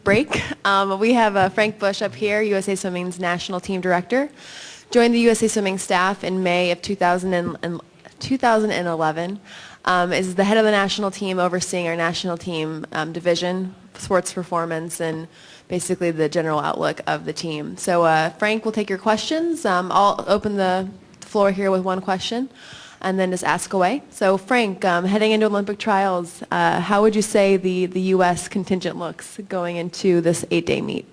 break. We have Frank Busch up here, USA Swimming's National Team Director. Joined the USA Swimming staff in May of 2011. Is the head of the national team overseeing our national team division, sports performance, and basically the general outlook of the team. So Frank will take your questions. I'll open the floor here with one question and then just ask away. So Frank, heading into Olympic trials, how would you say the U.S. contingent looks going into this 8-day meet?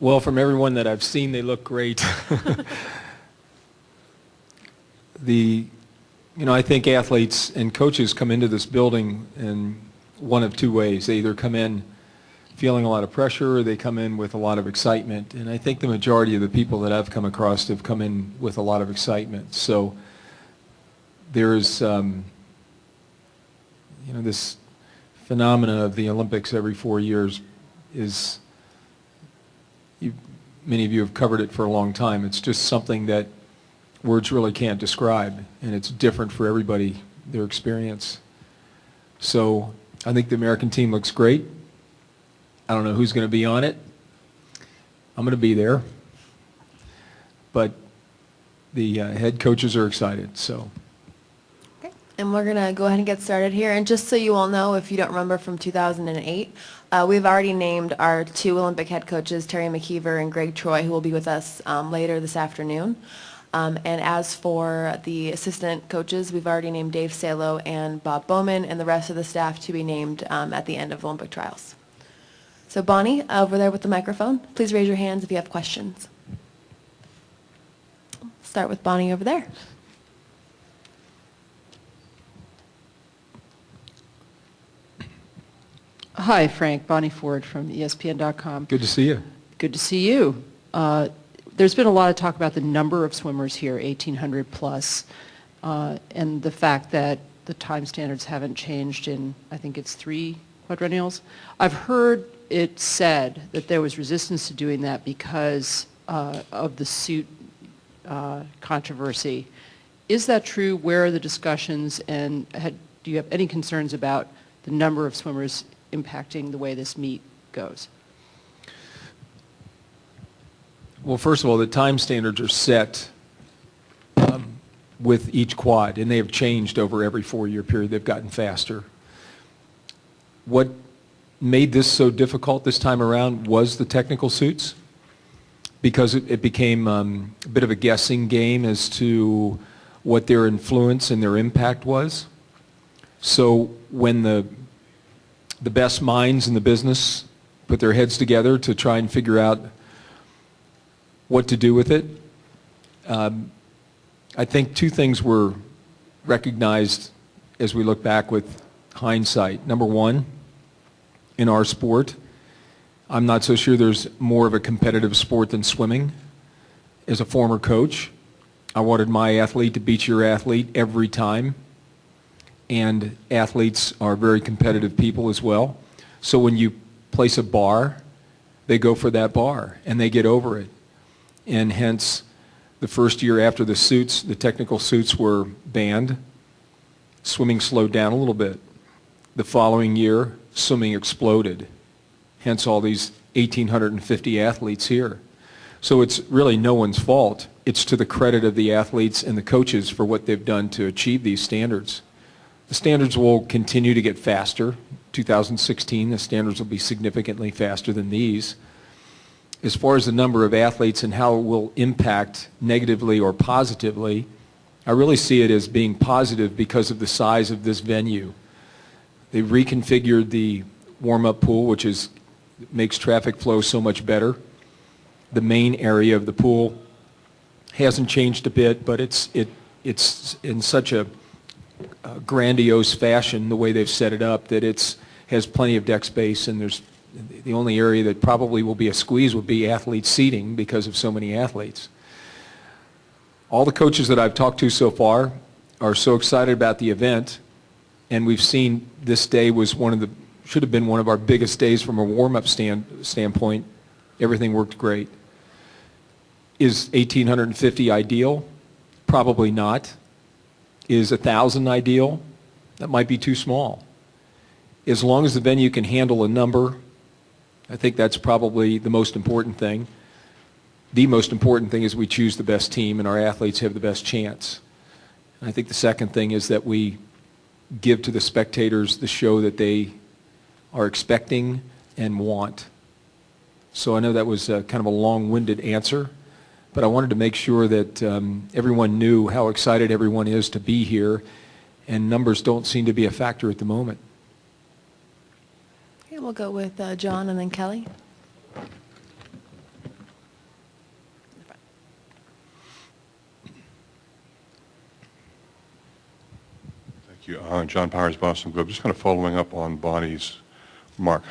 Well, from everyone that I've seen, they look great. I think athletes and coaches come into this building in one of two ways. They either come in feeling a lot of pressure or they come in with a lot of excitement. And I think the majority of the people that I've come across have come in with a lot of excitement. So there's, this phenomena of the Olympics every 4 years is, many of you have covered it for a long time. It's just something that words really can't describe, and it's different for everybody, their experience. So I think the American team looks great. I don't know who's going to be on it. I'm going to be there. But the head coaches are excited. So. Okay. And we're going to go ahead and get started here. And just so you all know, if you don't remember from 2008, we've already named our two Olympic head coaches, Terry McKeever and Greg Troy, who will be with us later this afternoon. And as for the assistant coaches, we've already named Dave Salo and Bob Bowman, and the rest of the staff to be named at the end of Olympic trials. So Bonnie, over there with the microphone, please raise your hands if you have questions. Start with Bonnie over there. Hi, Frank. Bonnie Ford from ESPN.com. Good to see you. Good to see you. There's been a lot of talk about the number of swimmers here, 1,800 plus, and the fact that the time standards haven't changed in, I think it's 3 quadrennials. I've heard it said that there was resistance to doing that because of the suit controversy. Is that true? Where are the discussions, and do you have any concerns about the number of swimmers impacting the way this meet goes? Well, first of all, the time standards are set with each quad, and they have changed over every 4-year period. They've gotten faster. What made this so difficult this time around was the technical suits, because it became a bit of a guessing game as to what their influence and their impact was. So when the best minds in the business put their heads together to try and figure out what to do with it, I think 2 things were recognized as we look back with hindsight. Number one, in our sport, I'm not so sure there's more of a competitive sport than swimming. As a former coach, I wanted my athlete to beat your athlete every time, and athletes are very competitive people as well. So when you place a bar, they go for that bar and they get over it. And hence, the first year after the suits, the technical suits were banned, swimming slowed down a little bit. The following year, swimming exploded. Hence all these 1,850 athletes here. So it's really no one's fault. It's to the credit of the athletes and the coaches for what they've done to achieve these standards. The standards will continue to get faster. 2016, the standards will be significantly faster than these. As far as the number of athletes and how it will impact negatively or positively, I really see it as being positive because of the size of this venue. They reconfigured the warm-up pool, which makes traffic flow so much better. The main area of the pool hasn't changed a bit, but it's in such a grandiose fashion, the way they've set it up, that has plenty of deck space, and the only area that probably will be a squeeze would be athlete seating because of so many athletes. All the coaches that I've talked to so far are so excited about the event, and we've seen this day was should have been one of our biggest days from a warm-up standpoint. Everything worked great. Is 1,850 ideal? Probably not. Is 1,000 ideal? That might be too small. As long as the venue can handle a number, I think that's probably the most important thing. The most important thing is we choose the best team and our athletes have the best chance. And I think the second thing is that we give to the spectators the show that they are expecting and want. So I know that was kind of a long-winded answer, but I wanted to make sure that everyone knew how excited everyone is to be here, and numbers don't seem to be a factor at the moment. Okay, we'll go with John and then Kelly. Thank you. John Powers, Boston Globe. Just kind of following up on Bonnie's remark.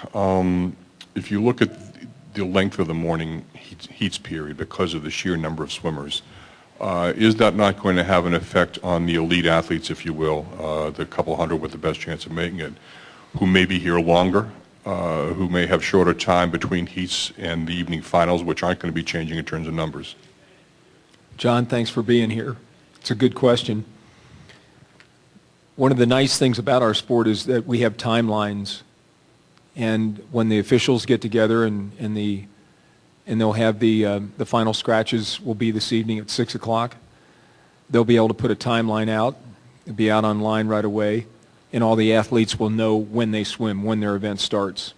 If you look at the length of the morning heats period because of the sheer number of swimmers, is that not going to have an effect on the elite athletes, if you will, the couple hundred with the best chance of making it, who may be here longer, who may have shorter time between heats and the evening finals, which aren't going to be changing in terms of numbers? John, thanks for being here. It's a good question. One of the nice things about our sport is that we have timelines, and when the officials get together and they'll have the final scratches will be this evening at 6 o'clock, they'll be able to put a timeline out. It'll be out online right away, and all the athletes will know when they swim, when their event starts.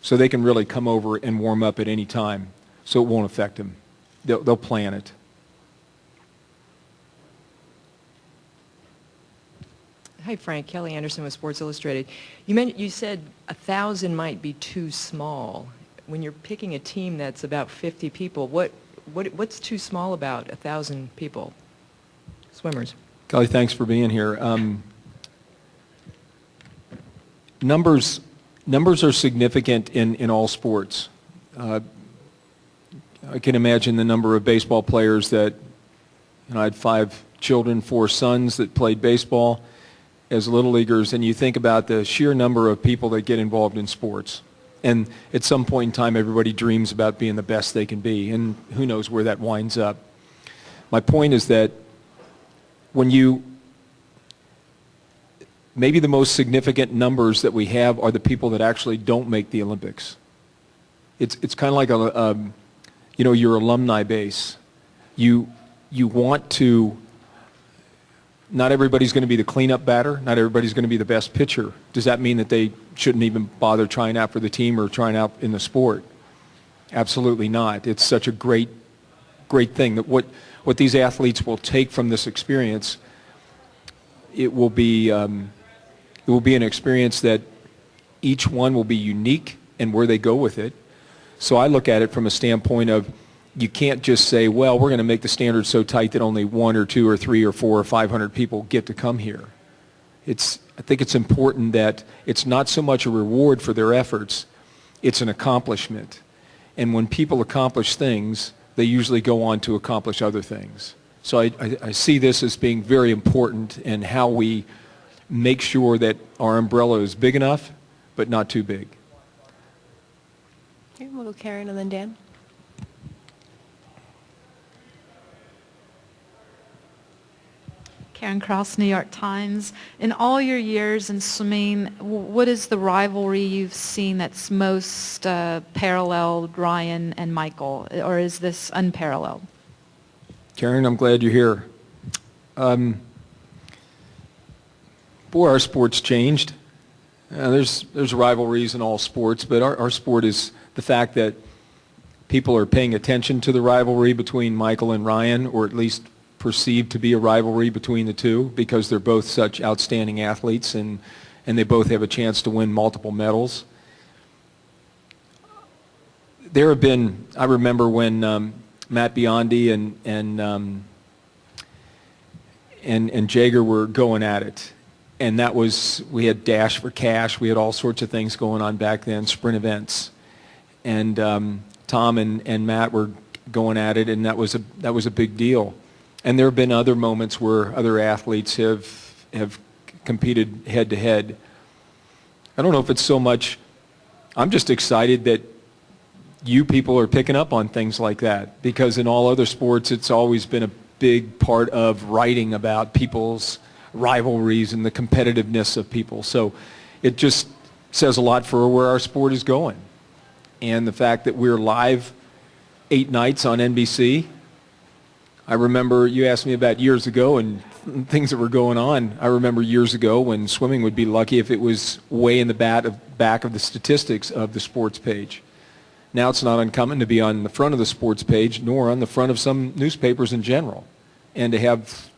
So they can really come over and warm up at any time, so it won't affect them. They'll plan it. Hi, Frank. Kelly Anderson with Sports Illustrated. You said 1,000 might be too small. When you're picking a team that's about 50 people, what's too small about 1,000 people, swimmers? Kelly, thanks for being here. Numbers are significant in all sports. I can imagine the number of baseball players that, I had 5 children, 4 sons that played baseball as little leaguers, and you think about the sheer number of people that get involved in sports. And at some point in time, everybody dreams about being the best they can be, and who knows where that winds up. My point is that maybe the most significant numbers that we have are the people that actually don't make the Olympics. It's kind of like your alumni base. You want to. Not everybody's going to be the cleanup batter. Not everybody's going to be the best pitcher. Does that mean that they shouldn't even bother trying out for the team or trying out in the sport? Absolutely not. It's such a great thing that what these athletes will take from this experience, it will be an experience that each one will be unique in where they go with it. So I look at it from a standpoint of, you can't just say, well, we're going to make the standards so tight that only 1 or 2 or 3 or 4 or 500 people get to come here. I think it's important that it's not so much a reward for their efforts, it's an accomplishment. And when people accomplish things, they usually go on to accomplish other things. So I see this as being very important in how we make sure that our umbrella is big enough, but not too big. Okay, we'll go Karen and then Dan. Karen Cross, New York Times. In all your years in swimming, what is the rivalry you've seen that's most paralleled Ryan and Michael, or is this unparalleled? Karen, I'm glad you're here. Boy, our sport's changed. There's rivalries in all sports, but our sport is the fact that people are paying attention to the rivalry between Michael and Ryan, or at least perceived to be a rivalry between the two, because they're both such outstanding athletes and they both have a chance to win multiple medals. There have been, I remember when Matt Biondi and Jaeger were going at it, and we had Dash for Cash, we had all sorts of things going on back then, sprint events, and Tom and Matt were going at it, and that was a big deal. And there have been other moments where other athletes have competed head to head. I don't know if it's so much, I'm just excited that you people are picking up on things like that, because in all other sports it's always been a big part of writing about people's rivalries and the competitiveness of people. So it just says a lot for where our sport is going. And the fact that we're live 8 nights on NBC. I remember you asked me about years ago and things that were going on. I remember years ago when swimming would be lucky if it was way in the back of the statistics of the sports page. Now it's not uncommon to be on the front of the sports page, nor on the front of some newspapers in general, and to have,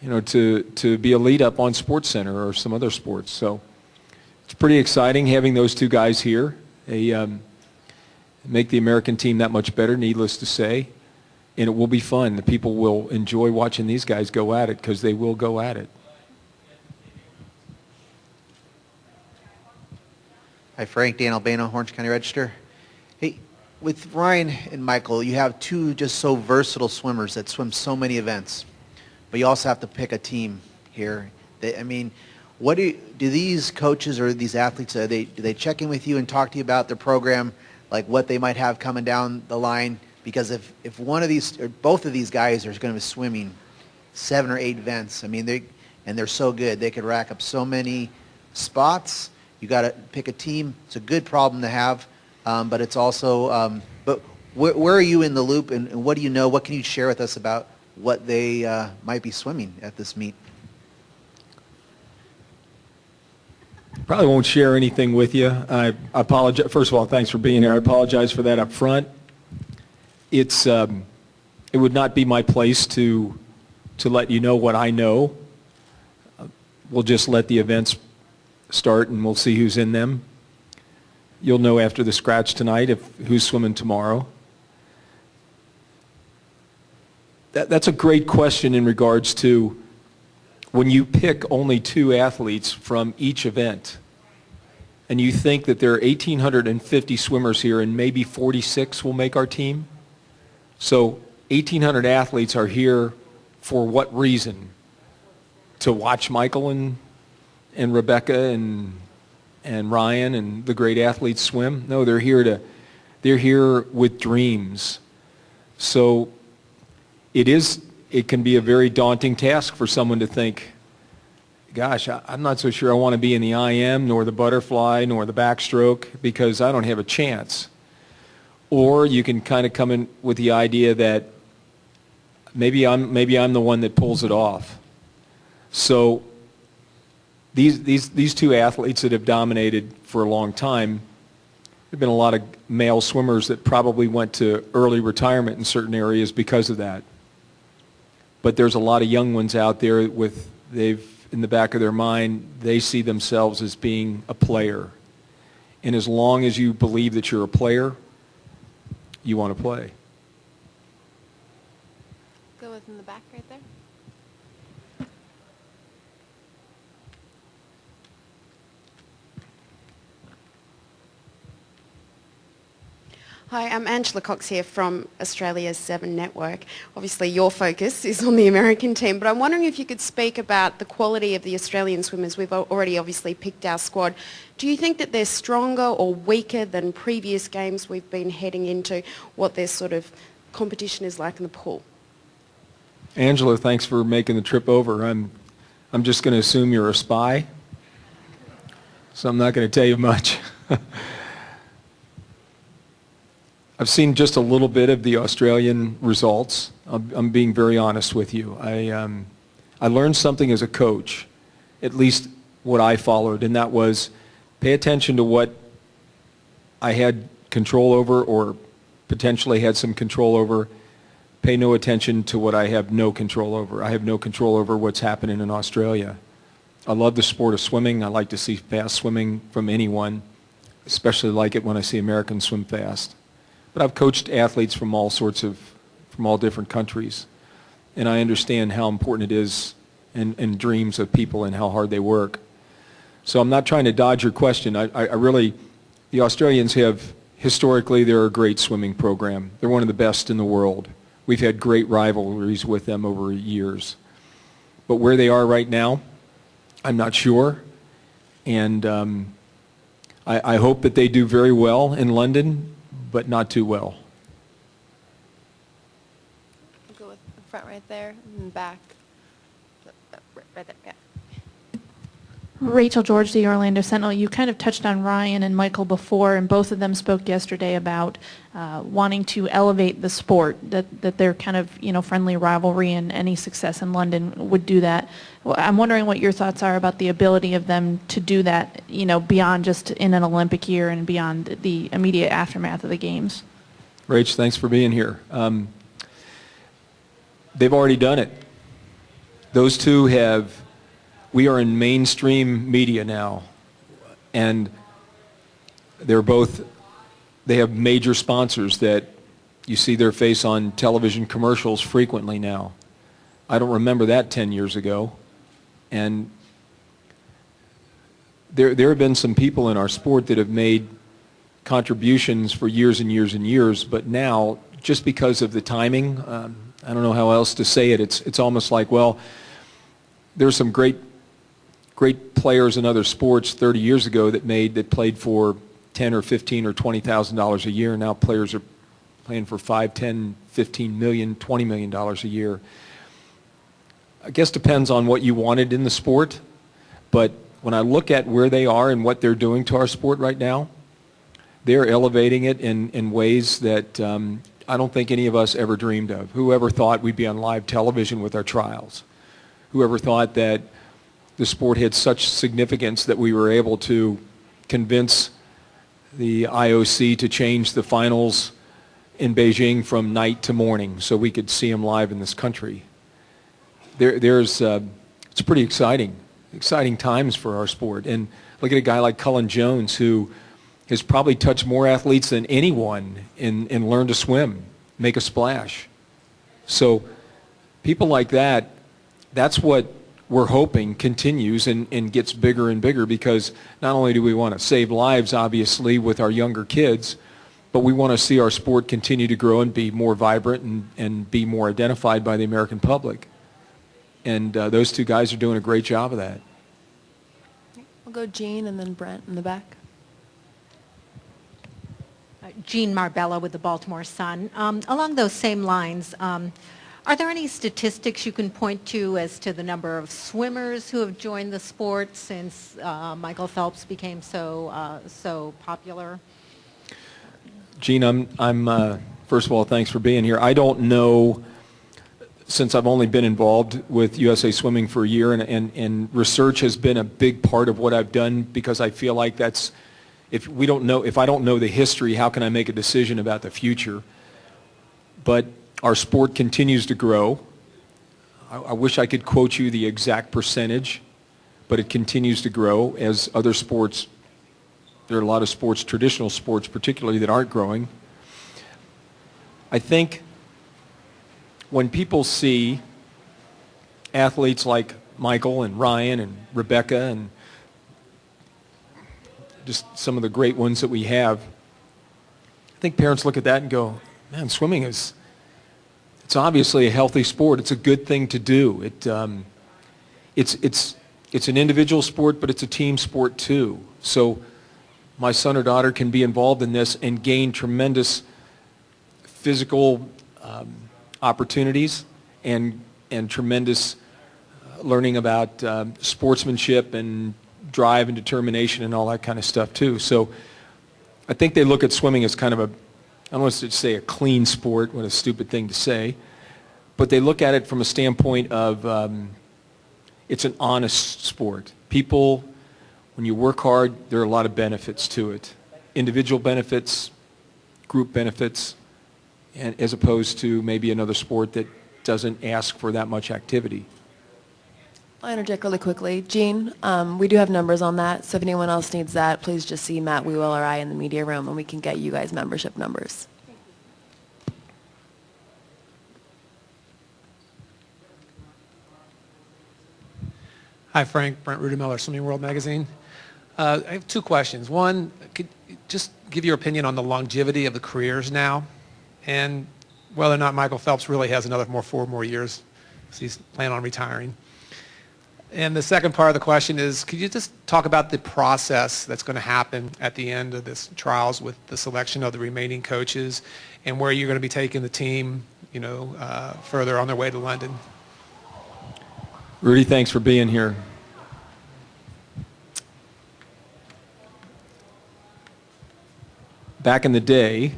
to be a lead up on SportsCenter or some other sports. So it's pretty exciting having those two guys here. They make the American team that much better, needless to say, and it will be fun. The people will enjoy watching these guys go at it because they will go at it. Hi, Frank. Dan Albano, Orange County Register. Hey, with Ryan and Michael, you have two just so versatile swimmers that swim so many events, but you also have to pick a team here. What do these coaches or these athletes, do they check in with you and talk to you about their program, like what they might have coming down the line? Because if one of these or both of these guys are going to be swimming 7 or 8 events, they're so good, they could rack up so many spots. You got to pick a team. It's a good problem to have, but it's also. But where are you in the loop, and what do you know? What can you share with us about what they might be swimming at this meet? Probably won't share anything with you. I apologize. First of all, thanks for being here. I apologize for that up front. It would not be my place to let you know what I know. We'll just let the events start and we'll see who's in them. You'll know after the scratch tonight who's swimming tomorrow. That's a great question in regards to when you pick only 2 athletes from each event and you think that there are 1,850 swimmers here and maybe 46 will make our team. So 1,800 athletes are here for what reason? To watch Michael and Rebecca and Ryan and the great athletes swim? No, they're here with dreams. So it can be a very daunting task for someone to think, gosh, I'm not so sure I want to be in the IM nor the butterfly nor the backstroke because I don't have a chance. Or you can kind of come in with the idea that maybe I'm the one that pulls it off. So these 2 athletes that have dominated for a long time, there have been a lot of male swimmers that probably went to early retirement in certain areas because of that. But there's a lot of young ones out there in the back of their mind, they see themselves as being a player. And as long as you believe that you're a player, you want to play. Go with in the back right there. Hi, I'm Angela Cox here from Australia's 7 Network. Obviously your focus is on the American team, but I'm wondering if you could speak about the quality of the Australian swimmers. We've already obviously picked our squad. Do you think that they're stronger or weaker than previous games we've been heading into, what their sort of competition is like in the pool? Angela, thanks for making the trip over. I'm just going to assume you're a spy, so I'm not going to tell you much. I've seen just a little bit of the Australian results. I'm being very honest with you. I learned something as a coach, at least what I followed, and that was pay attention to what I had control over or potentially had some control over. Pay no attention to what I have no control over. I have no control over what's happening in Australia. I love the sport of swimming. I like to see fast swimming from anyone, especially like it when I see Americans swim fast. But I've coached athletes from all different countries, and I understand how important it is and dreams of people and how hard they work. So I'm not trying to dodge your question. The Australians have, historically, they're a great swimming program. They're one of the best in the world. We've had great rivalries with them over years. But where they are right now, I'm not sure. And I hope that they do very well in London, but not too well. We'll go with the front right there and back. Right there, yeah. Rachel George, the Orlando Sentinel. You kind of touched on Ryan and Michael before, and both of them spoke yesterday about wanting to elevate the sport, that their kind of, friendly rivalry and any success in London would do that. Well, I'm wondering what your thoughts are about the ability of them to do that, beyond just in an Olympic year and beyond the immediate aftermath of the games. Rach, thanks for being here. They've already done it. Those two we are in mainstream media now, and they have major sponsors that you see their face on television commercials frequently now. I don't remember that 10 years ago. And there have been some people in our sport that have made contributions for years and years and years, but now, just because of the timing, I don't know how else to say it, it's almost like, well, there's some great players in other sports 30 years ago that played for $10 or $15 or $20,000 a year. Now players are playing for $5, $10, $15 million, $20 million a year. I guess depends on what you wanted in the sport, but when I look at where they are and what they're doing to our sport right now, they're elevating it in ways that I don't think any of us ever dreamed of. Whoever thought we'd be on live television with our trials? Whoever thought that the sport had such significance that we were able to convince the IOC to change the finals in Beijing from night to morning so we could see them live in this country? It's pretty exciting times for our sport. And look at a guy like Cullen Jones, who has probably touched more athletes than anyone in learn to swim, make a splash. So people like that, that's what we're hoping continues and gets bigger and bigger, because not only do we want to save lives, obviously, with our younger kids, but we want to see our sport continue to grow and be more vibrant and be more identified by the American public. And those two guys are doing a great job of that. We'll go Jean and then Brent in the back. Jean Marbella with the Baltimore Sun. Along those same lines, are there any statistics you can point to as to the number of swimmers who have joined the sport since Michael Phelps became so popular? Jean, I'm first of all, thanks for being here. I don't know, since I've only been involved with USA Swimming for a year, and research has been a big part of what I've done, because I feel like if I don't know the history, how can I make a decision about the future? But our sport continues to grow. I wish I could quote you the exact percentage, but it continues to grow as other sports. There are a lot of sports, traditional sports particularly, that aren't growing. I think when people see athletes like Michael and Ryan and Rebecca and just some of the great ones that we have, I think parents look at that and go, man, swimming it's obviously a healthy sport. It's a good thing to do. It's an individual sport, but it's a team sport too. So my son or daughter can be involved in this and gain tremendous physical opportunities and tremendous learning about sportsmanship and drive and determination and all that kind of stuff too. So I think they look at swimming as kind of I don't want to say a clean sport, what a stupid thing to say, but they look at it from a standpoint of it's an honest sport. People, when you work hard, there are a lot of benefits to it. Individual benefits, group benefits, and as opposed to maybe another sport that doesn't ask for that much activity. I'll interject really quickly. Jean, we do have numbers on that, so if anyone else needs that, please just see Matt Wewell or I in the media room, and we can get you guys membership numbers. Hi, Frank. Brent Rudemiller, Swimming World Magazine. I have two questions. One, could you just give your opinion on the longevity of the careers now, and whether or not Michael Phelps really has another 4 more years, because he's planning on retiring. And the second part of the question is, could you just talk about the process that's going to happen at the end of this trials with the selection of the remaining coaches, and where you're going to be taking the team, further on their way to London? Rudy, thanks for being here. back in the day,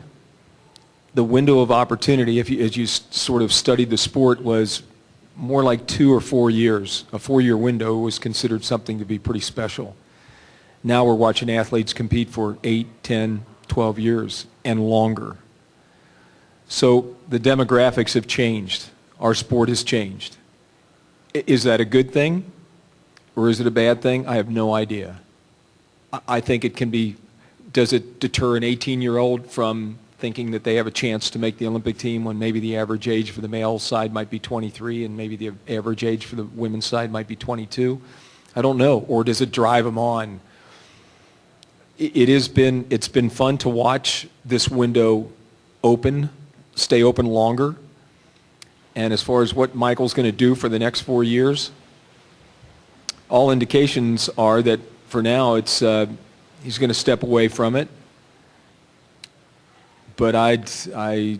the window of opportunity, as you sort of studied the sport, was more like 2 or 4 years. A 4-year window was considered something to be pretty special. Now we're watching athletes compete for 8, 10, 12 years and longer. So the demographics have changed. Our sport has changed. Is that a good thing or is it a bad thing? I have no idea. I think it can be, does it deter an 18-year-old from thinking that they have a chance to make the Olympic team when maybe the average age for the male side might be 23 and maybe the average age for the women's side might be 22? I don't know. Or does it drive them on? It's been fun to watch this window stay open longer. And as far as what Michael's going to do for the next 4 years, all indications are that for now he's going to step away from it. But I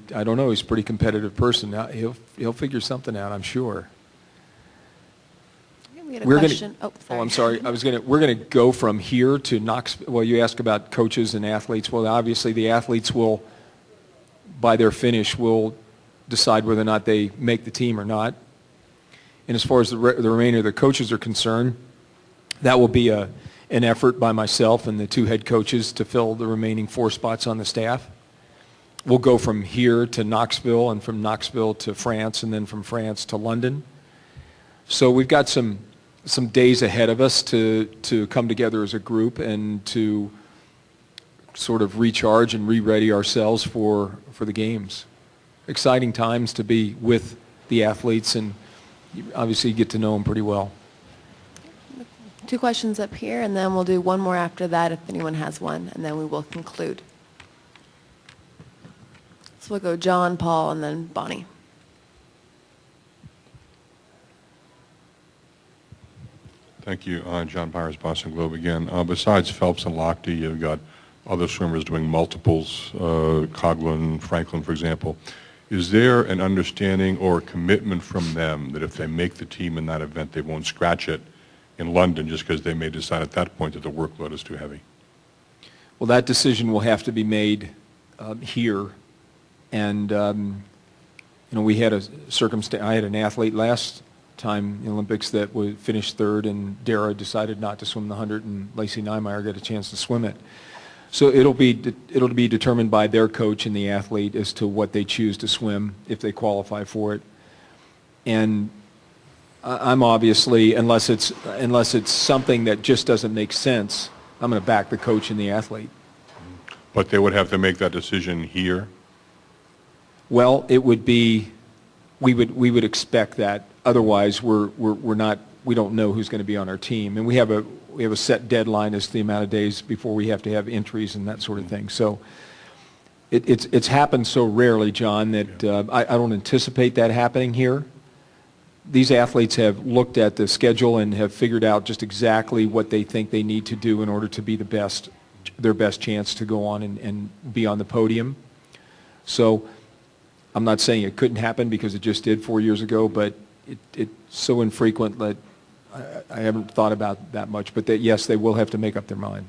don't know. He's a pretty competitive person. Now, he'll figure something out, I'm sure. We had a question. Sorry. Oh, I'm sorry. We're going to go from here to Knoxville. Well, you asked about coaches and athletes. Well, obviously the athletes will, by their finish, will decide whether or not they make the team or not. And as far as the remainder of the coaches are concerned, that will be an effort by myself and the 2 head coaches to fill the remaining 4 spots on the staff. We'll go from here to Knoxville and from Knoxville to France and then from France to London. So we've got some days ahead of us to come together as a group and to sort of recharge and re-ready ourselves for the games. Exciting times to be with the athletes and obviously get to know them pretty well. 2 questions up here, and then we'll do one more after that if anyone has one, and then we will conclude. So we'll go John, Paul, and then Bonnie. Thank you. John Powers, Boston Globe again. Besides Phelps and Lochte, you've got other swimmers doing multiples, Coughlin, Franklin, for example. Is there an understanding or a commitment from them that if they make the team in that event, they won't scratch it in London just because they may decide at that point that the workload is too heavy? Well, that decision will have to be made here. And, we had a circumstance. I had an athlete last time in the Olympics that finished 3rd, and Dara decided not to swim the 100, and Lacey Niemeyer got a chance to swim it. So it'll be determined by their coach and the athlete as to what they choose to swim if they qualify for it. And I'm obviously, unless it's something that just doesn't make sense, I'm going to back the coach and the athlete. But they would have to make that decision here? Well, it would be, we would expect that. Otherwise, we don't know who's going to be on our team, and we have a set deadline as to the amount of days before we have to have entries and that sort of thing. So it's happened so rarely, John, that I don't anticipate that happening here. These athletes have looked at the schedule and have figured out just exactly what they think they need to do in order to be their best chance to go on and be on the podium. So I'm not saying it couldn't happen because it just did 4 years ago, but it's so infrequent that I haven't thought about that much. But yes, they will have to make up their mind.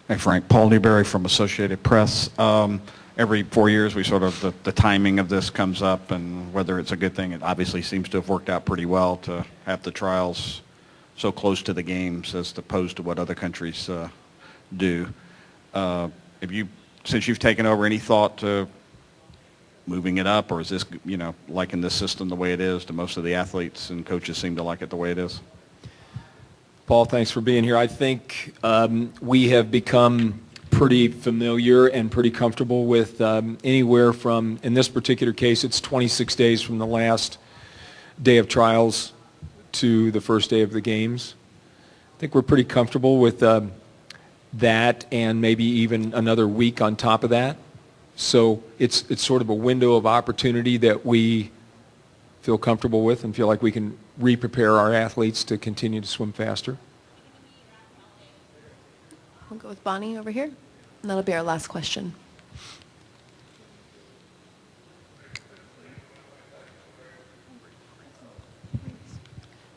Hey, Frank. Paul Newberry from Associated Press. Every 4 years, we sort of, the timing of this comes up, and whether it's a good thing, it obviously seems to have worked out pretty well to have the trials so close to the games as opposed to what other countries do. Since you've taken over, any thought to moving it up, or is this, liking this system the way it is? Do most of the athletes and coaches seem to like it the way it is? Paul, thanks for being here. I think we have become pretty familiar and pretty comfortable with anywhere from, in this particular case, it's 26 days from the last day of trials to the first day of the games. I think we're pretty comfortable with that and maybe even another week on top of that. So it's sort of a window of opportunity that we feel comfortable with and feel like we can re-prepare our athletes to continue to swim faster. We'll go with Bonnie over here, and that'll be our last question.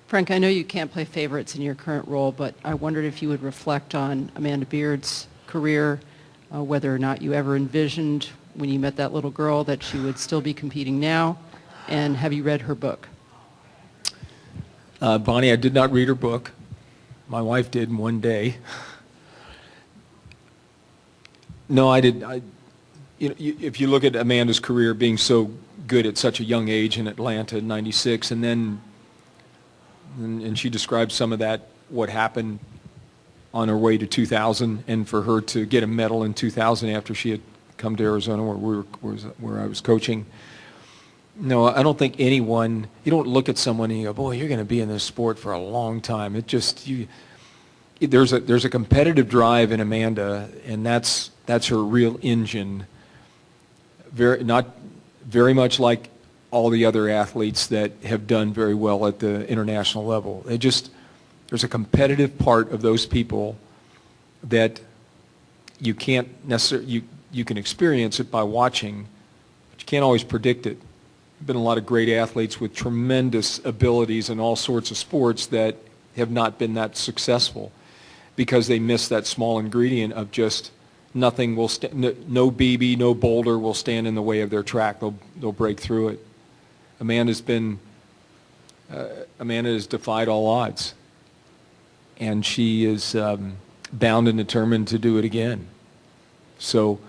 Frank, I know you can't play favorites in your current role, but I wondered if you would reflect on Amanda Beard's career, whether or not you ever envisioned when you met that little girl that she would still be competing now, and have you read her book? Bonnie, I did not read her book. My wife did in one day. No, I did. If you look at Amanda's career being so good at such a young age in Atlanta in '96, and she described some of that, what happened on her way to 2000, and for her to get a medal in 2000 after she had come to Arizona where I was coaching. No, I don't think anyone, you don't look at someone and you go, boy, you're going to be in this sport for a long time. It just, there's a competitive drive in Amanda, and that's her real engine. Not very much like all the other athletes that have done very well at the international level. There's a competitive part of those people that you can't necessarily, you can experience it by watching, but you can't always predict it. There have been a lot of great athletes with tremendous abilities in all sorts of sports that have not been that successful because they miss that small ingredient of just nothing will no BB, no boulder will stand in the way of their track. They'll break through it. Amanda has defied all odds, and she is bound and determined to do it again. So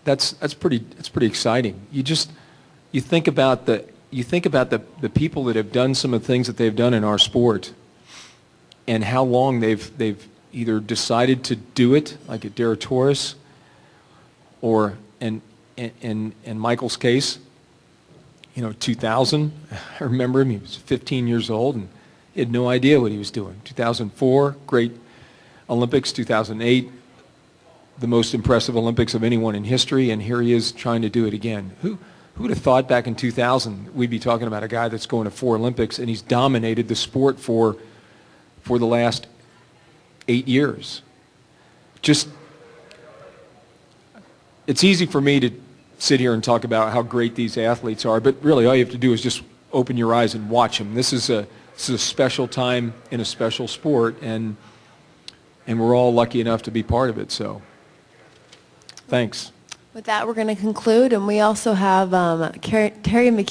that's pretty exciting. You think about the people that have done some of the things that they've done in our sport, and how long they've either decided to do it, like at Dara Torres, or in Michael's case, 2000. I remember him. He was 15 years old and he had no idea what he was doing. 2004, great Olympics. 2008, the most impressive Olympics of anyone in history, and here he is trying to do it again. Who would have thought back in 2000 we'd be talking about a guy that's going to 4 Olympics and he's dominated the sport for the last 8 years. It's easy for me to sit here and talk about how great these athletes are, but really all you have to do is just open your eyes and watch them. This is a special time in a special sport, and we're all lucky enough to be part of it. So, thanks. With that, we're going to conclude, and we also have Terry McKee.